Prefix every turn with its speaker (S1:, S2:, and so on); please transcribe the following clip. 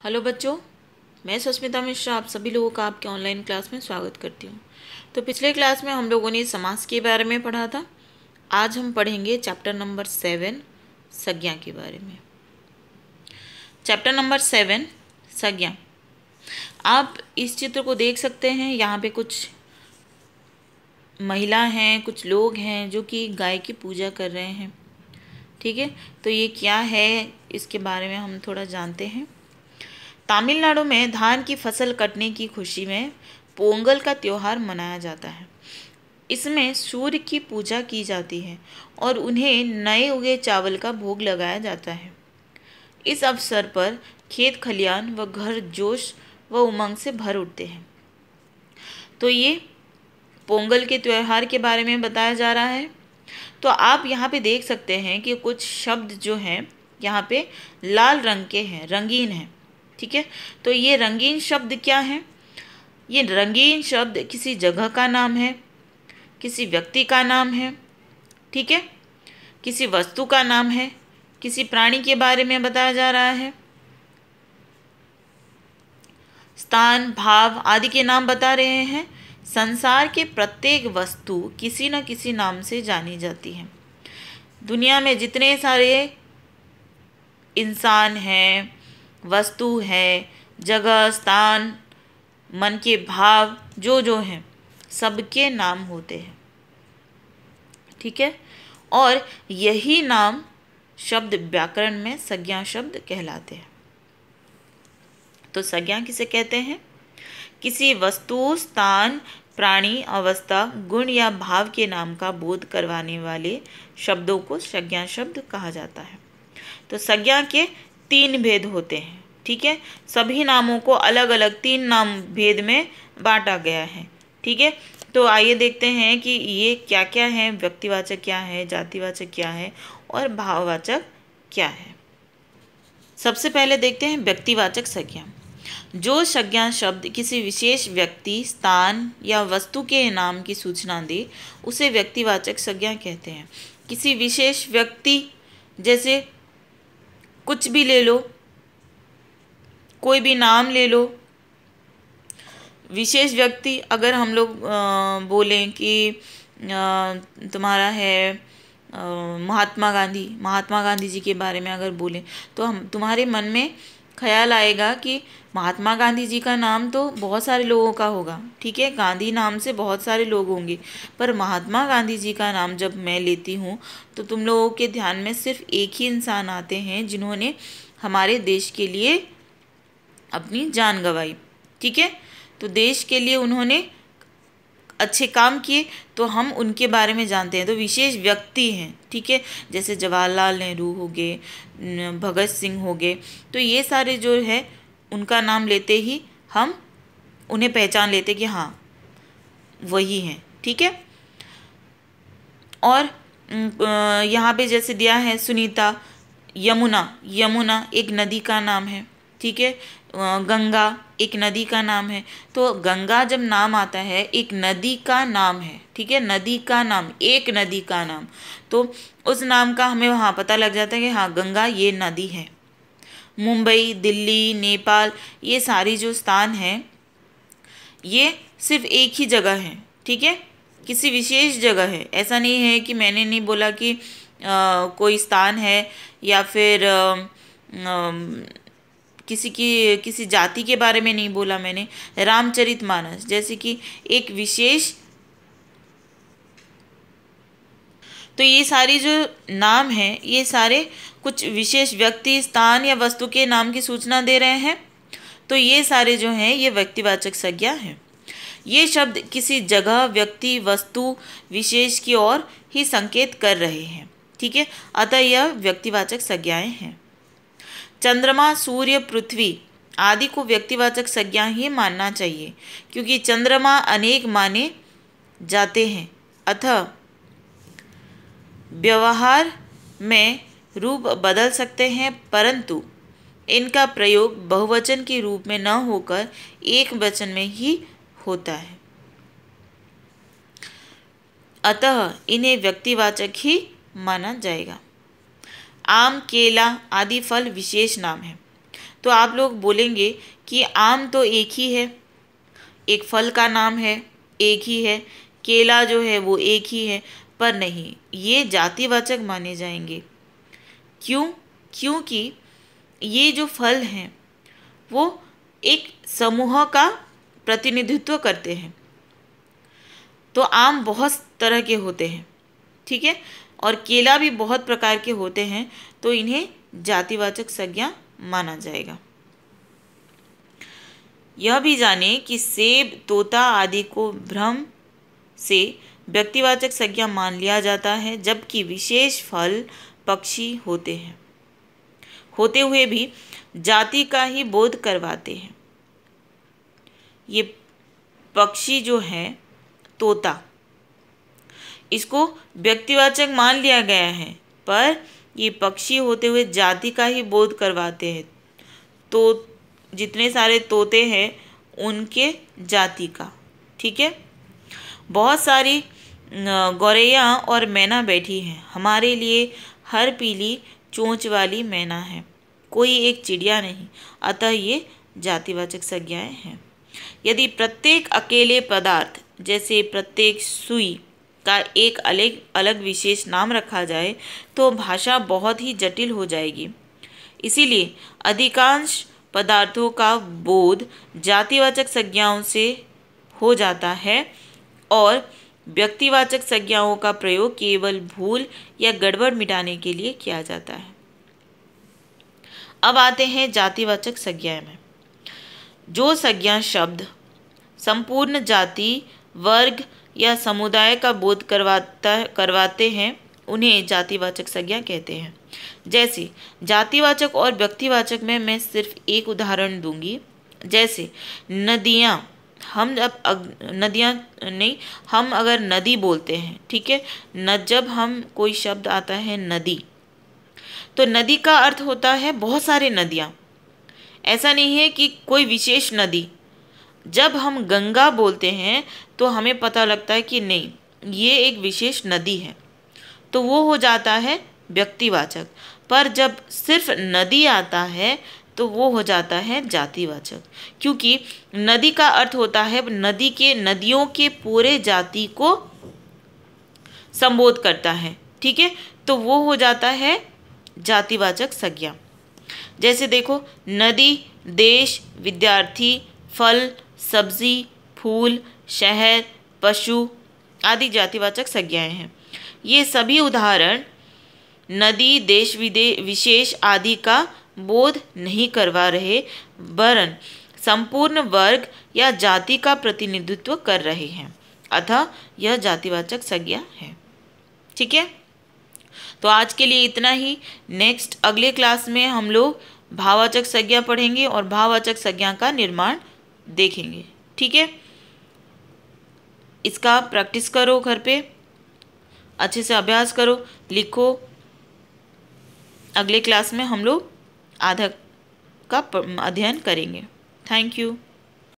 S1: Hello बच्चों, मैं सुष्मिता मिश्रा आप सभी लोगों का आपके ऑनलाइन क्लास में स्वागत करती हूँ। तो पिछले क्लास में हम लोगों ने समास के बारे में पढ़ा था। आज हम पढ़ेंगे चैप्टर नंबर 7 संज्ञा के बारे में। चैप्टर नंबर 7 संज्ञा। आप इस चित्र को देख सकते हैं। यहाँ पे कुछ महिला हैं, कुछ लोग हैं जो कि गाय की पूजा कर रहे हैं। ठीक है, तो ये क्या है इसके बारे में हम थोड़ा जानते हैं। तमिलनाडु में धान की फसल कटने की खुशी में पोंगल का त्योहार मनाया जाता है। इसमें सूर्य की पूजा की जाती है और उन्हें नए उगे चावल का भोग लगाया जाता है। इस अवसर पर खेत खलियान व घर जोश व उमंग से भर उठते हैं। तो ये पोंगल के त्योहार के बारे में बताया जा रहा है। तो आप यहाँ पे देख सकते हैं कि कुछ शब्द जो हैं यहाँ पे लाल रंग के हैं, रंगीन हैं। ठीक है, तो ये रंगीन शब्द क्या हैं? ये रंगीन शब्द किसी जगह का नाम है, किसी व्यक्ति का नाम है, ठीक है, किसी वस्तु का नाम है, किसी प्राणी के बारे में बताया जा रहा है। स्थान, भाव आदि के नाम बता रहे हैं। संसार के प्रत्येक वस्तु किसी न किसी नाम से जानी जाती है। दुनिया में जितने सारे इंसान हैं, वस्तु है, जगह, स्थान, मन के भाव जो हैं, सबके नाम होते हैं। ठीक है, और यही नाम शब्द व्याकरण में संज्ञा शब्द कहलाते हैं। तो संज्ञा किसे कहते हैं? किसी वस्तु, स्थान, प्राणी, अवस्था, गुण या भाव के नाम का बोध करवाने वाले शब्दों को संज्ञा शब्द कहा जाता है। तो संज्ञा के 3 भेद होते हैं। ठीक है, सभी नामों को अलग अलग 3 नाम भेद में बांटा गया है। ठीक है, तो आइए देखते हैं कि ये क्या क्या है। व्यक्तिवाचक क्या है, जातिवाचक क्या है और भाववाचक क्या है। सबसे पहले देखते हैं व्यक्तिवाचक संज्ञा। जो संज्ञा शब्द किसी विशेष व्यक्ति, स्थान या वस्तु के नाम की सूचना दे उसे व्यक्तिवाचक संज्ञा कहते हैं। किसी विशेष व्यक्ति, जैसे कुछ भी ले लो, कोई भी नाम ले लो। विशेष व्यक्ति अगर हम लोग बोलें कि तुम्हारा है महात्मा गांधी जी के बारे में अगर बोलें तो हम तुम्हारे मन में ख्याल आएगा कि महात्मा गांधी जी का नाम तो बहुत सारे लोगों का होगा। ठीक है, गांधी नाम से बहुत सारे लोग होंगे, पर महात्मा गांधी जी का नाम जब मैं लेती हूँ तो तुम लोगों के ध्यान में सिर्फ एक ही इंसान आते हैं जिन्होंने हमारे देश के लिए अपनी जान गंवाई। ठीक है, तो देश के लिए उन्होंने अच्छे काम किए तो हम उनके बारे में जानते हैं। तो विशेष व्यक्ति हैं। ठीक है, जैसे जवाहरलाल नेहरू हो गए, भगत सिंह हो गए, तो ये सारे जो है उनका नाम लेते ही हम उन्हें पहचान लेते कि हाँ वही हैं। ठीक है, और यहाँ पे जैसे दिया है सुनीता, यमुना एक नदी का नाम है। ठीक है, गंगा एक नदी का नाम है। तो गंगा जब नाम आता है, एक नदी का नाम है। ठीक है, नदी का नाम, एक नदी का नाम, तो उस नाम का हमें वहाँ पता लग जाता है कि हाँ गंगा ये नदी है। मुंबई, दिल्ली, नेपाल, ये सारी जो स्थान हैं ये सिर्फ एक ही जगह है। ठीक है, किसी विशेष जगह है। ऐसा नहीं है कि मैंने नहीं बोला कि कोई स्थान है या फिर किसी जाति के बारे में नहीं बोला मैंने। रामचरितमानस जैसे कि एक विशेष, तो ये सारी जो नाम हैं ये सारे कुछ विशेष व्यक्ति, स्थान या वस्तु के नाम की सूचना दे रहे हैं। तो ये सारे जो हैं ये व्यक्तिवाचक संज्ञा हैं। ये शब्द किसी जगह, व्यक्ति, वस्तु विशेष की ओर ही संकेत कर रहे हैं। ठीक है, अतः यह व्यक्तिवाचक संज्ञाएं हैं। चंद्रमा, सूर्य, पृथ्वी आदि को व्यक्तिवाचक संज्ञा ही मानना चाहिए, क्योंकि चंद्रमा अनेक माने जाते हैं। अतः व्यवहार में रूप बदल सकते हैं, परंतु इनका प्रयोग बहुवचन के रूप में न होकर एक वचन में ही होता है। अतः इन्हें व्यक्तिवाचक ही माना जाएगा। आम, केला आदि फल विशेष नाम है। तो आप लोग बोलेंगे कि आम तो एक ही है, एक फल का नाम है, एक ही है, केला जो है वो एक ही है, पर नहीं, ये जातिवाचक माने जाएंगे। क्यों? क्योंकि ये जो फल हैं वो एक समूह का प्रतिनिधित्व करते हैं। तो आम बहुत तरह के होते हैं, ठीक है, और केला भी बहुत प्रकार के होते हैं, तो इन्हें जातिवाचक संज्ञा माना जाएगा। यह भी जाने कि सेब, तोता आदि को भ्रम से व्यक्तिवाचक संज्ञा मान लिया जाता है, जबकि विशेष फल, पक्षी होते हुए भी जाति का ही बोध करवाते हैं। ये पक्षी जो है तोता, इसको व्यक्तिवाचक मान लिया गया है, पर ये पक्षी होते हुए जाति का ही बोध करवाते हैं। तो जितने सारे तोते हैं उनके जाति का, ठीक है। बहुत सारी गौरैया और मैना बैठी हैं, हमारे लिए हर पीली चोंच वाली मैना है, कोई एक चिड़िया नहीं, अतः ये जातिवाचक संज्ञाएं हैं। यदि प्रत्येक अकेले पदार्थ जैसे प्रत्येक सुई का एक अलग विशेष नाम रखा जाए तो भाषा बहुत ही जटिल हो जाएगी। इसीलिए अधिकांश पदार्थों का बोध जातिवाचक संज्ञाओं से हो जाता है और व्यक्तिवाचक संज्ञाओं का प्रयोग केवल भूल या गड़बड़ मिटाने के लिए किया जाता है। अब आते हैं जातिवाचक संज्ञाएं में। जो संज्ञा शब्द संपूर्ण जाति, वर्ग या समुदाय का बोध करवाते हैं उन्हें जातिवाचक संज्ञा कहते हैं। जैसे जातिवाचक और व्यक्तिवाचक में मैं सिर्फ एक उदाहरण दूंगी। जैसे नदियाँ, हम अगर नदी बोलते हैं, ठीक है, जब हम कोई शब्द आता है नदी, तो नदी का अर्थ होता है बहुत सारे नदियाँ, ऐसा नहीं है कि कोई विशेष नदी। जब हम गंगा बोलते हैं तो हमें पता लगता है कि नहीं, ये एक विशेष नदी है, तो वो हो जाता है व्यक्तिवाचक। पर जब सिर्फ नदी आता है तो वो हो जाता है जातिवाचक, क्योंकि नदी का अर्थ होता है नदियों के पूरे जाति को संबोध करता है, ठीक है, तो वो हो जाता है जातिवाचक संज्ञा। जैसे देखो, नदी, देश, विद्यार्थी, फल, सब्जी, फूल, शहर, पशु आदि जातिवाचक संज्ञाएं हैं। ये सभी उदाहरण नदी, देश, विशेष आदि का बोध नहीं करवा रहे, वरन संपूर्ण वर्ग या जाति का प्रतिनिधित्व कर रहे हैं, अतः यह जातिवाचक संज्ञा है। ठीक है, तो आज के लिए इतना ही। नेक्स्ट अगले क्लास में हम लोग भाववाचक संज्ञा पढ़ेंगे और भाववाचक संज्ञा का निर्माण देखेंगे। ठीक है, इसका प्रैक्टिस करो, घर पे अच्छे से अभ्यास करो, लिखो। अगले क्लास में हम लोग आधा का अध्ययन करेंगे। Thank you.